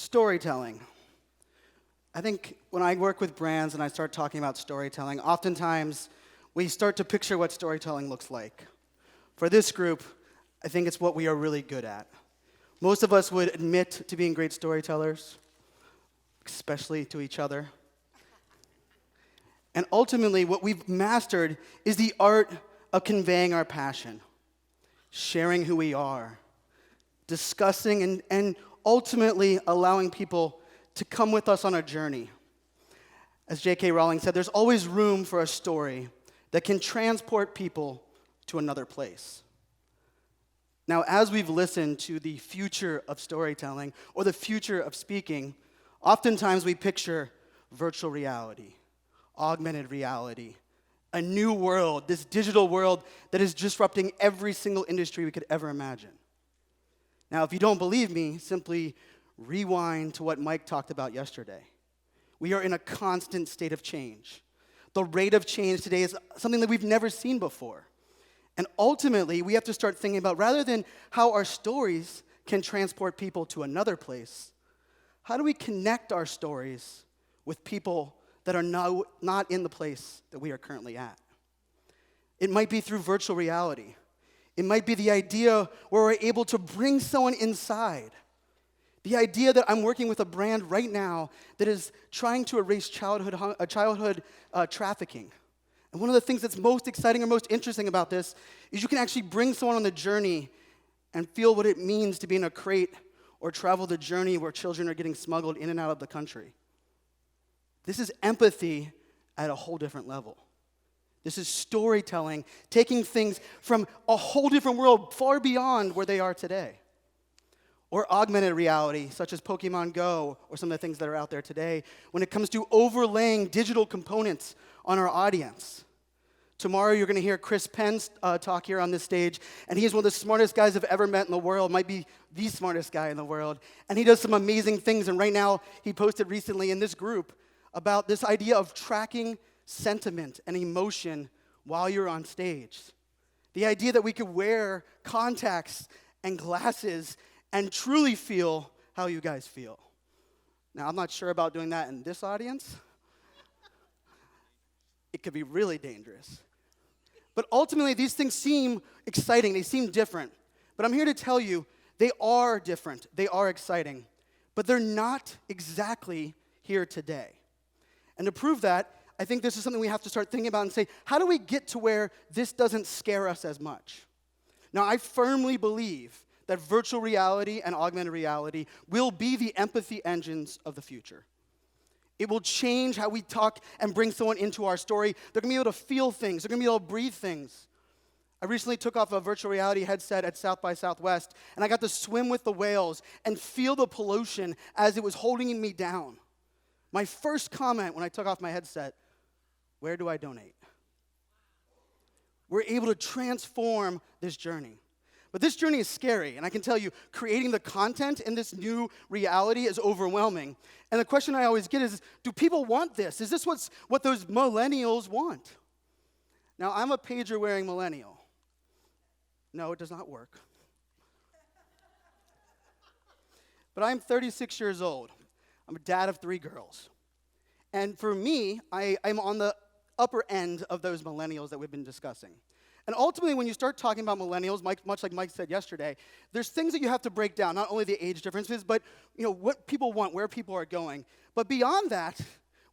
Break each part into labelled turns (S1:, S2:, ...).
S1: Storytelling. I think when I work with brands and I start talking about storytelling, oftentimes we start to picture what storytelling looks like. For this group, I think it's what we are really good at. Most of us would admit to being great storytellers, especially to each other. And ultimately, what we've mastered is the art of conveying our passion, sharing who we are, discussing and ultimately allowing people to come with us on a journey. As J.K. Rowling said, there's always room for a story that can transport people to another place. Now, as we've listened to the future of storytelling or the future of speaking, oftentimes we picture virtual reality, augmented reality, a new world, this digital world that is disrupting every single industry we could ever imagine. Now, if you don't believe me, simply rewind to what Mike talked about yesterday. We are in a constant state of change. The rate of change today is something that we've never seen before. And ultimately, we have to start thinking about, rather than how our stories can transport people to another place, how do we connect our stories with people that are not in the place that we are currently at? It might be through virtual reality. It might be the idea where we're able to bring someone inside. The idea that I'm working with a brand right now that is trying to erase childhood trafficking. And one of the things that's most exciting or most interesting about this is you can actually bring someone on the journey and feel what it means to be in a crate or travel the journey where children are getting smuggled in and out of the country. This is empathy at a whole different level. This is storytelling, taking things from a whole different world far beyond where they are today. Or augmented reality, such as Pokemon Go, or some of the things that are out there today, when it comes to overlaying digital components on our audience. Tomorrow you're going to hear Chris Penn talk here on this stage, and he's one of the smartest guys I've ever met in the world, might be the smartest guy in the world. And he does some amazing things, and right now he posted recently in this group about this idea of tracking sentiment and emotion while you're on stage. The idea that we could wear contacts and glasses and truly feel how you guys feel. Now, I'm not sure about doing that in this audience. It could be really dangerous. But ultimately, these things seem exciting. They seem different. But I'm here to tell you, they are different. They are exciting. But they're not exactly here today. And to prove that, I think this is something we have to start thinking about and say, how do we get to where this doesn't scare us as much? Now, I firmly believe that virtual reality and augmented reality will be the empathy engines of the future. It will change how we talk and bring someone into our story. They're going to be able to feel things. They're going to be able to breathe things. I recently took off a virtual reality headset at South by Southwest, and I got to swim with the whales and feel the pollution as it was holding me down. My first comment when I took off my headset, where do I donate? We're able to transform this journey. But this journey is scary, and I can tell you, creating the content in this new reality is overwhelming. And the question I always get is, do people want this? Is this what those millennials want? Now, I'm a pager-wearing millennial. No, it does not work. But I'm 36 years old. I'm a dad of 3 girls. And for me, I'm on the upper end of those millennials that we've been discussing. And ultimately, when you start talking about millennials, much like Mike said yesterday, there's things that you have to break down, not only the age differences, but what people want, where people are going. But beyond that,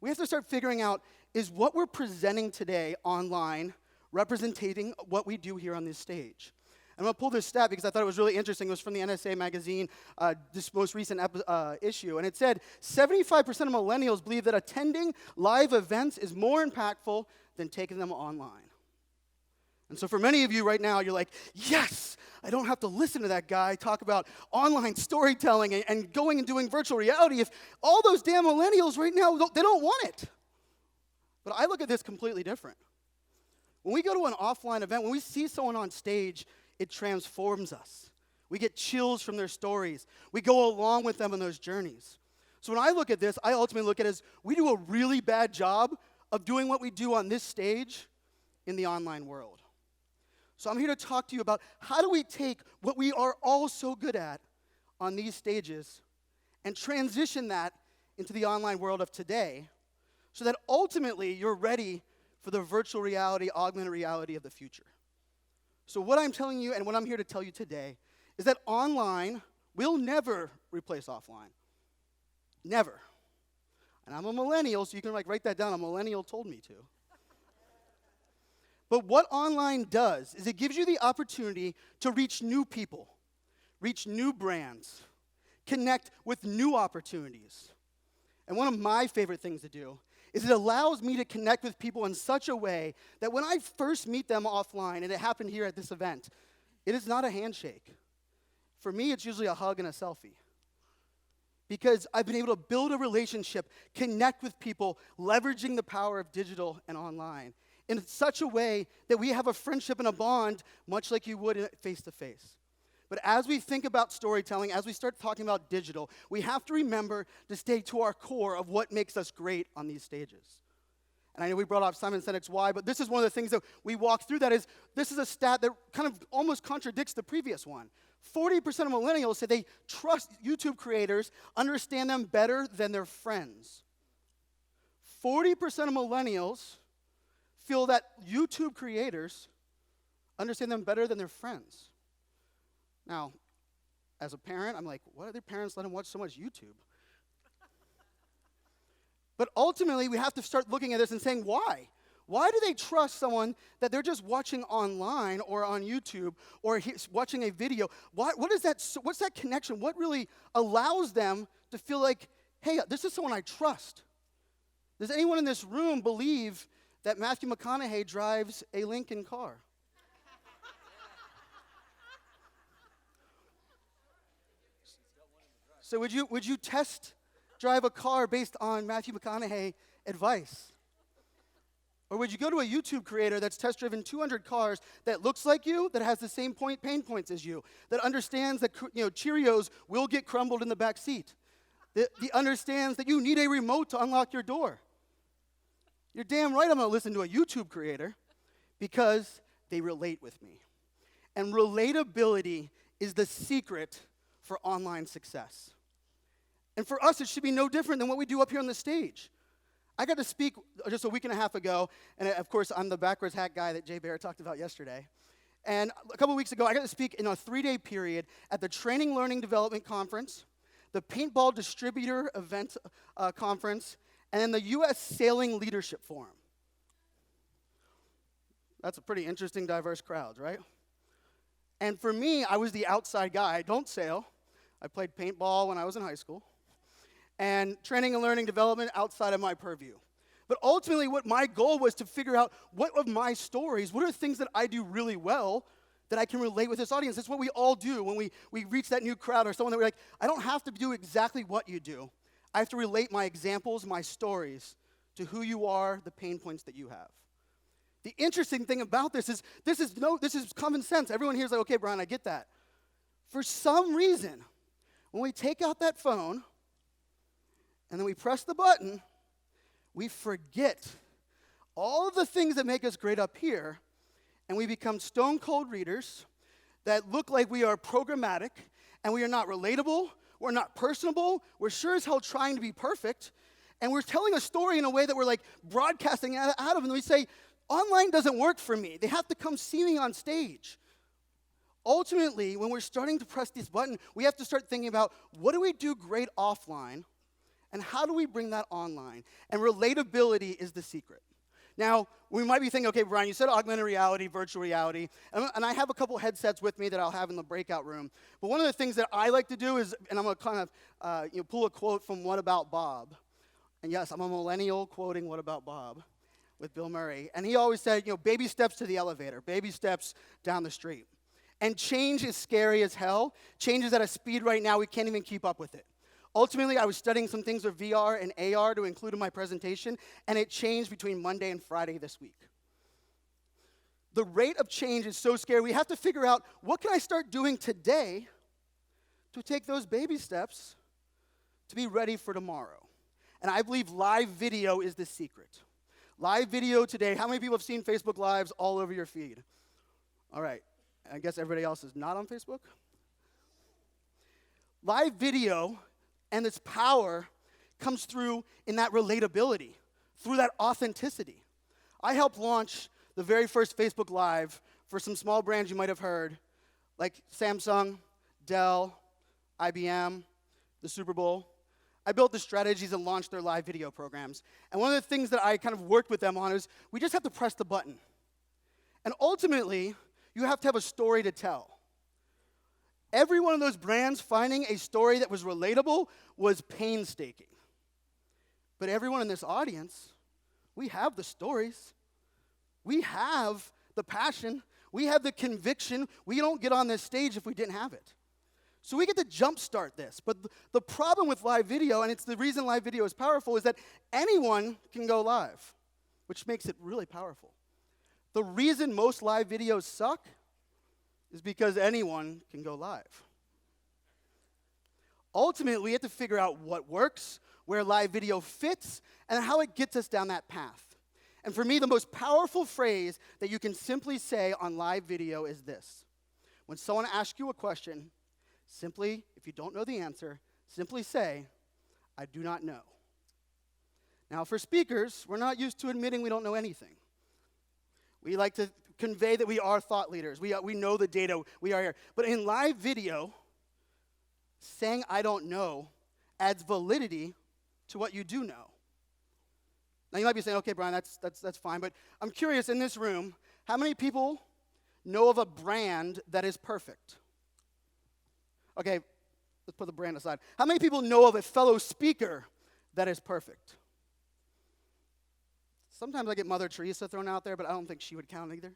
S1: we have to start figuring out, is what we're presenting today online representing what we do here on this stage? I'm going to pull this stat because I thought it was really interesting. It was from the NSA magazine, this most recent issue. And it said 75% of millennials believe that attending live events is more impactful than taking them online. And so for many of you right now, you're like, yes, I don't have to listen to that guy talk about online storytelling and going and doing virtual reality. If all those damn millennials right now, they don't want it. But I look at this completely different. When we go to an offline event, when we see someone on stage, it transforms us. We get chills from their stories. We go along with them on those journeys. So when I look at this, I ultimately look at it as we do a really bad job of doing what we do on this stage in the online world. So I'm here to talk to you about how do we take what we are all so good at on these stages and transition that into the online world of today so that ultimately you're ready for the virtual reality, augmented reality of the future. So what I'm telling you and what I'm here to tell you today is that online will never replace offline. Never. And I'm a millennial, so you can write that down. A millennial told me to. But what online does is it gives you the opportunity to reach new people, reach new brands, connect with new opportunities. And one of my favorite things to do is it allows me to connect with people in such a way that when I first meet them offline, and it happened here at this event, it is not a handshake. For me, it's usually a hug and a selfie. Because I've been able to build a relationship, connect with people, leveraging the power of digital and online in such a way that we have a friendship and a bond, much like you would face-to-face. But as we think about storytelling, as we start talking about digital, we have to remember to stay to our core of what makes us great on these stages. And I know we brought up Simon Sinek's why, but this is one of the things that we walk through, that is, this is a stat that kind of almost contradicts the previous one. 40% of millennials say they trust YouTube creators, understand them better than their friends. 40% of millennials feel that YouTube creators understand them better than their friends. Now, as a parent, I'm like, why do their parents let them watch so much YouTube? But ultimately, we have to start looking at this and saying, why? Why do they trust someone that they're just watching online or on YouTube or watching a video? What's that connection? What really allows them to feel like, hey, this is someone I trust? Does anyone in this room believe that Matthew McConaughey drives a Lincoln car? So would you test drive a car based on Matthew McConaughey advice? Or would you go to a YouTube creator that's test-driven 200 cars that looks like you, that has the same pain points as you, that understands that Cheerios will get crumbled in the back seat, that understands that you need a remote to unlock your door? You're damn right I'm going to listen to a YouTube creator because they relate with me. And relatability is the secret for online success. And for us, it should be no different than what we do up here on the stage. I got to speak just a week and a half ago, and of course, I'm the backwards hat guy that Jay Bear talked about yesterday. And a couple weeks ago, I got to speak in a 3-day period at the Training Learning Development Conference, the Paintball Distributor Event Conference, and then the U.S. Sailing Leadership Forum. That's a pretty interesting, diverse crowd, right? And for me, I was the outside guy. I don't sail. I played paintball when I was in high school. And training and learning development outside of my purview. But ultimately, what my goal was to figure out what of my stories, what are things that I do really well that I can relate with this audience. That's what we all do when we reach that new crowd or someone that we're like, I don't have to do exactly what you do. I have to relate my examples, my stories to who you are, the pain points that you have. The interesting thing about this is common sense. Everyone here is like, okay, Brian, I get that. For some reason, when we take out that phone and then we press the button, we forget all of the things that make us great up here, and we become stone cold readers that look like we are programmatic, and we are not relatable, we're not personable, we're sure as hell trying to be perfect, and we're telling a story in a way that we're like broadcasting out of, and we say, online doesn't work for me. They have to come see me on stage. Ultimately, when we're starting to press this button, we have to start thinking about what do we do great offline, and how do we bring that online? And relatability is the secret. Now, we might be thinking, okay, Brian, you said augmented reality, virtual reality, and I have a couple headsets with me that I'll have in the breakout room. But one of the things that I like to do is, and I'm going to kind of pull a quote from What About Bob? And yes, I'm a millennial quoting What About Bob with Bill Murray. And he always said, baby steps to the elevator, baby steps down the street. And change is scary as hell. Change is at a speed right now we can't even keep up with it. Ultimately, I was studying some things with VR and AR to include in my presentation, and it changed between Monday and Friday this week. The rate of change is so scary. We have to figure out, what can I start doing today to take those baby steps to be ready for tomorrow? And I believe live video is the secret. Live video today. How many people have seen Facebook Lives all over your feed? All right. I guess everybody else is not on Facebook. Live video and its power comes through in that relatability, through that authenticity. I helped launch the very first Facebook Live for some small brands you might have heard, like Samsung, Dell, IBM, the Super Bowl. I built the strategies and launched their live video programs. And one of the things that I kind of worked with them on is we just have to press the button. And ultimately, you have to have a story to tell. Every one of those brands finding a story that was relatable was painstaking. But everyone in this audience, we have the stories. We have the passion. We have the conviction. We don't get on this stage if we didn't have it. So we get to jumpstart this. But the problem with live video, and it's the reason live video is powerful, is that anyone can go live, which makes it really powerful. The reason most live videos suck is because anyone can go live. Ultimately, we have to figure out what works, where live video fits, and how it gets us down that path. And for me, the most powerful phrase that you can simply say on live video is this. When someone asks you a question, simply, if you don't know the answer, simply say, I do not know. Now, for speakers, we're not used to admitting we don't know anything. We like to convey that we are thought leaders. We know the data. We are here. But in live video, saying I don't know adds validity to what you do know. Now, you might be saying, okay, Brian, that's fine. But I'm curious, in this room, how many people know of a brand that is perfect? Okay, let's put the brand aside. How many people know of a fellow speaker that is perfect? Sometimes I get Mother Teresa thrown out there, but I don't think she would count either.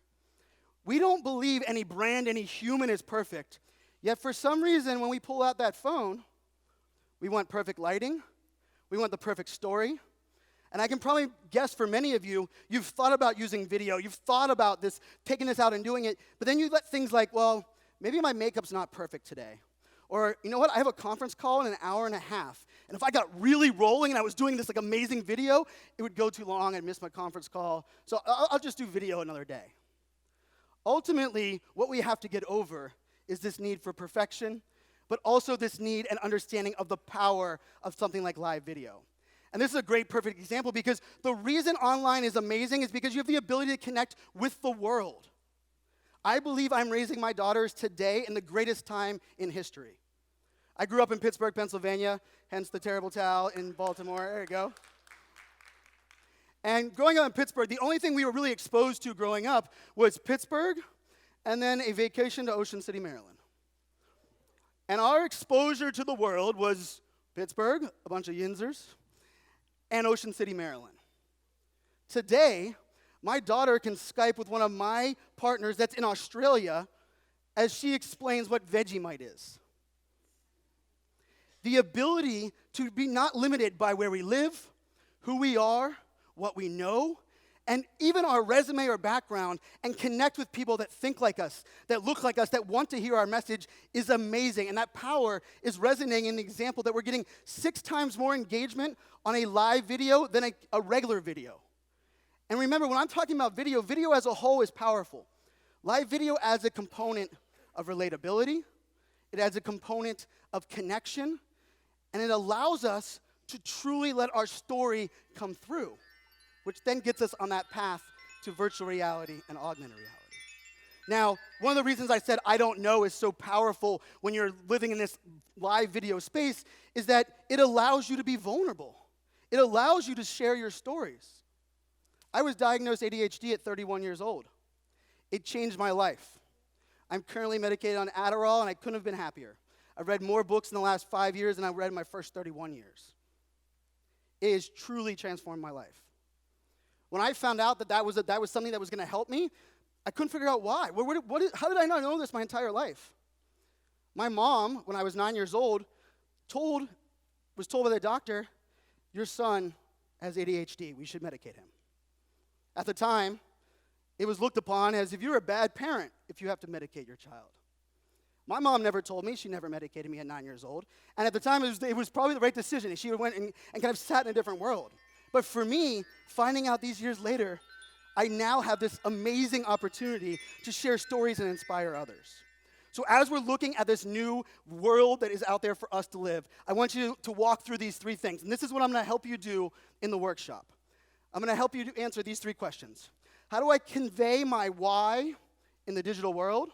S1: We don't believe any brand, any human is perfect. Yet for some reason, when we pull out that phone, we want perfect lighting. We want the perfect story. And I can probably guess for many of you, you've thought about using video. You've thought about this, taking this out and doing it. But then you let things like, well, maybe my makeup's not perfect today. Or, you know what, I have a conference call in an hour and a half. And if I got really rolling and I was doing this like amazing video, it would go too long. I'd miss my conference call. So I'll just do video another day. Ultimately, what we have to get over is this need for perfection, but also this need and understanding of the power of something like live video. And this is a great, perfect example because the reason online is amazing is because you have the ability to connect with the world. I believe I'm raising my daughters today in the greatest time in history. I grew up in Pittsburgh, Pennsylvania, hence the terrible towel in Baltimore. There you go. And growing up in Pittsburgh, the only thing we were really exposed to growing up was Pittsburgh and then a vacation to Ocean City, Maryland. And our exposure to the world was Pittsburgh, a bunch of Yinzers, and Ocean City, Maryland. Today, my daughter can Skype with one of my partners that's in Australia as she explains what Vegemite is. The ability to be not limited by where we live, who we are, what we know, and even our resume or background, and connect with people that think like us, that look like us, that want to hear our message is amazing. And that power is resonating in the example that we're getting 6 times more engagement on a live video than a regular video. And remember, when I'm talking about video, video as a whole is powerful. Live video adds a component of relatability. It adds a component of connection. And it allows us to truly let our story come through, which then gets us on that path to virtual reality and augmented reality. Now, one of the reasons I said I don't know is so powerful when you're living in this live video space is that it allows you to be vulnerable. It allows you to share your stories. I was diagnosed ADHD at 31 years old. It changed my life. I'm currently medicated on Adderall, and I couldn't have been happier. I've read more books in the last 5 years than I've read in my first 31 years. It has truly transformed my life. When I found out that was something that was going to help me, I couldn't figure out why. How did I not know this my entire life? My mom, when I was 9 years old, was told by the doctor, your son has ADHD. We should medicate him. At the time, it was looked upon as if you're a bad parent if you have to medicate your child. My mom never told me. She never medicated me at 9 years old. And at the time, it was probably the right decision. She went and kind of sat in a different world. But for me, finding out these years later, I now have this amazing opportunity to share stories and inspire others. So as we're looking at this new world that is out there for us to live, I want you to walk through these three things. And this is what I'm going to help you do in the workshop. I'm going to help you to answer these three questions. How do I convey my why in the digital world?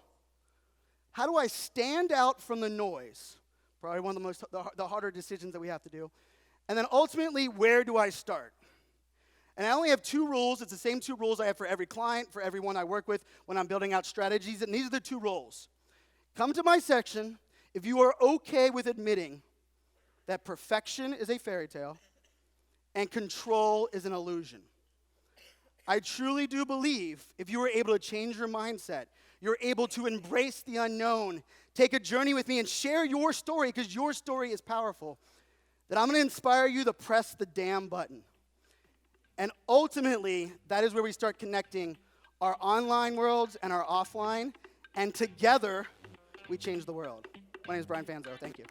S1: How do I stand out from the noise? Probably one of the harder decisions that we have to do. And then ultimately, where do I start? And I only have 2 rules. It's the same 2 rules I have for every client, for everyone I work with when I'm building out strategies. And these are the 2 rules. Come to my section if you are okay with admitting that perfection is a fairy tale and control is an illusion. I truly do believe if you are able to change your mindset, you're able to embrace the unknown, take a journey with me and share your story, because your story is powerful, that I'm going to inspire you to press the damn button. And ultimately, that is where we start connecting our online worlds and our offline, and together, we change the world. My name is Brian Fanzo. Thank you.